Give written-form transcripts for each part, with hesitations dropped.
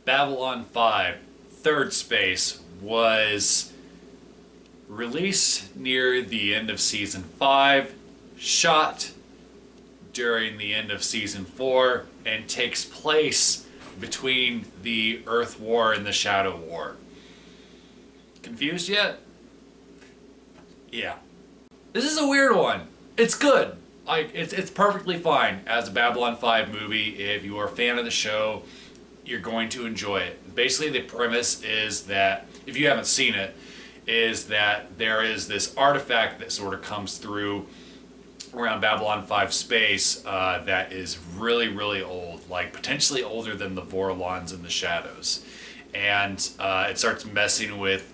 Babylon 5, Thirdspace was released near the end of Season 5, shot during the end of Season 4, and takes place between the Earth War and the Shadow War. Confused yet? Yeah. This is a weird one. It's good. It's perfectly fine as a Babylon 5 movie. If you are a fan of the show, you're going to enjoy it. Basically, the premise is that, if you haven't seen it, is that there is this artifact that sort of comes through around Babylon 5 space that is really, really old, like potentially older than the Vorlons in the Shadows. And it starts messing with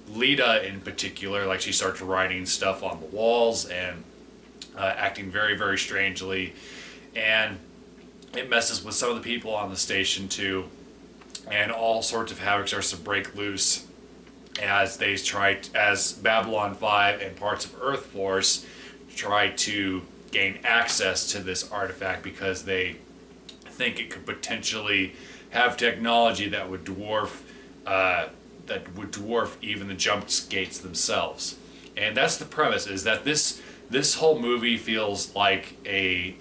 Lita in particular. Like, she starts writing stuff on the walls and acting very, very strangely. And it messes with some of the people on the station too. And all sorts of havoc starts to break loose as as Babylon 5 and parts of Earth Force try to gain access to this artifact because they think it could potentially have technology that would dwarf even the jump gates themselves. And that's the premise, is that this whole movie feels like a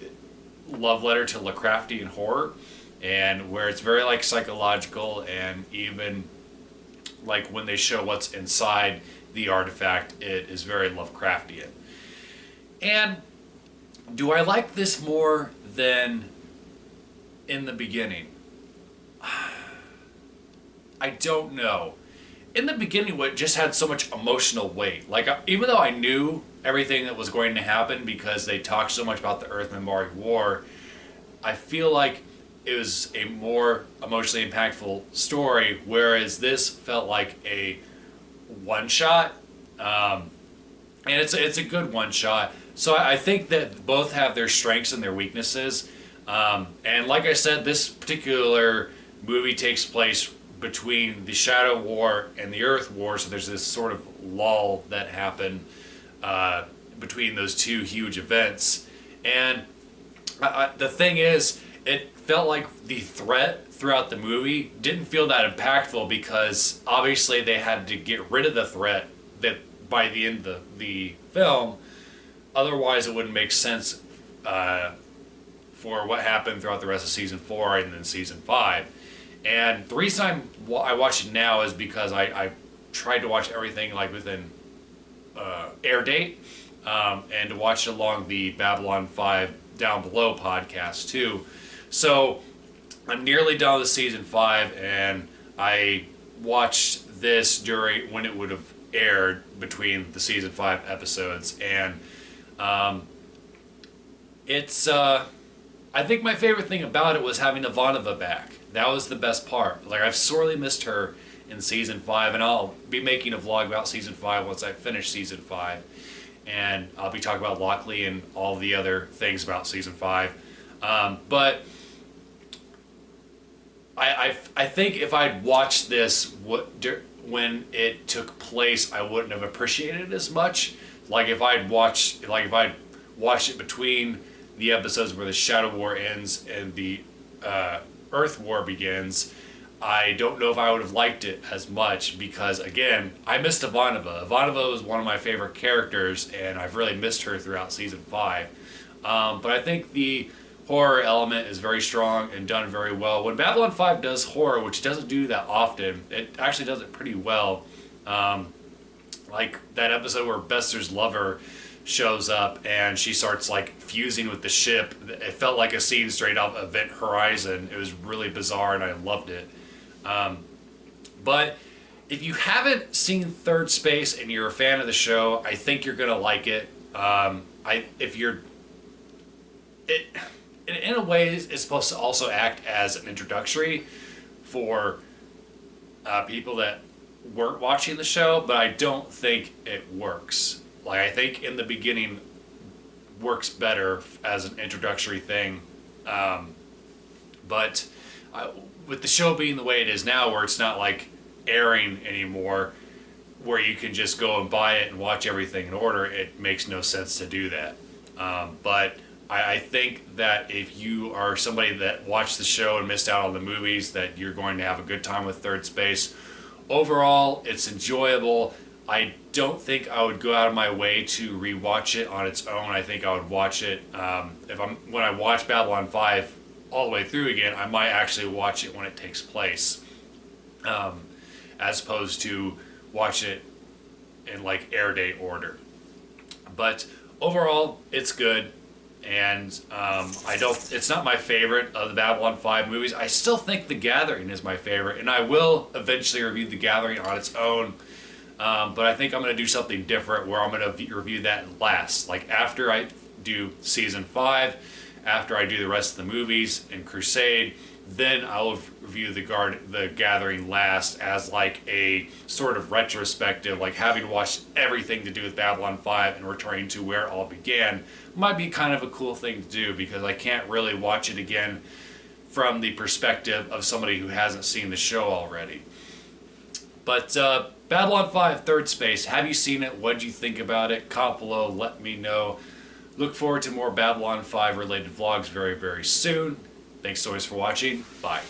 love letter to Lovecraftian horror, and where it's very like psychological, and even like when they show what's inside the artifact, it is very Lovecraftian. And do I like this more than in the beginning? I don't know. In the beginning, it just had so much emotional weight. Like, even though I knew everything that was going to happen because they talked so much about the Earth Minbari War, I feel like it was a more emotionally impactful story, whereas this felt like a one-shot. And it's a good one-shot. So I think that both have their strengths and their weaknesses. And like I said, this particular movie takes place between the Shadow War and the Earth War, so there's this sort of lull that happened between those two huge events. And the thing is, it felt like the threat throughout the movie didn't feel that impactful, because obviously they had to get rid of the threat that by the end of the film. Otherwise, it wouldn't make sense for what happened throughout the rest of Season 4 and then Season 5. And the reason I watch it now is because I tried to watch everything like within air date, and to watch it along the Babylon 5 Down Below podcast too. So I'm nearly done with Season 5, and I watched this during when it would have aired between the Season 5 episodes. And it's I think my favorite thing about it was having Ivanova back. That was the best part. Like, I've sorely missed her in Season 5, and I'll be making a vlog about Season 5 once I finish Season 5. And I'll be talking about Lockley and all the other things about Season 5. But I think if I'd watched this when it took place, I wouldn't have appreciated it as much. Like, if I'd watched it between the episodes where the Shadow War ends and the Earth War begins, I don't know if I would have liked it as much, because, again, I missed Ivanova. Ivanova was one of my favorite characters, and I've really missed her throughout Season 5. But I think the horror element is very strong and done very well. When Babylon 5 does horror, which it doesn't do that often, it actually does it pretty well. Like that episode where Bester's lover shows up and she starts like fusing with the ship. It felt like a scene straight out of Event Horizon. It was really bizarre, and I loved it. But if you haven't seen Thirdspace and you're a fan of the show, I think you're gonna like it. In a way, it's supposed to also act as an introductory for people that weren't watching the show, but I don't think it works. Like, I think in the beginning works better as an introductory thing. But with the show being the way it is now, where it's not like airing anymore, where you can just go and buy it and watch everything in order, it makes no sense to do that. But I think that if you are somebody that watched the show and missed out on the movies, that you're going to have a good time with Third Space. Overall, it's enjoyable. I don't think I would go out of my way to rewatch it on its own. I think I would watch it when I watch Babylon 5 all the way through again. I might actually watch it when it takes place, as opposed to watch it in like air date order. But overall, it's good. And I don't. It's not my favorite of the Babylon 5 movies. I still think The Gathering is my favorite, and I will eventually review The Gathering on its own. But I think I'm going to do something different where I'm going to review that last. Like after I do season 5, after I do the rest of the movies and Crusade, then I'll review the Gathering last as like a sort of retrospective, like having watched everything to do with Babylon 5 and returning to where it all began. Might be kind of a cool thing to do because I can't really watch it again from the perspective of somebody who hasn't seen the show already. But Babylon 5 Third Space, have you seen it? What do you think about it? Comment below, let me know. Look forward to more Babylon 5 related vlogs very, very soon. Thanks always for watching. Bye.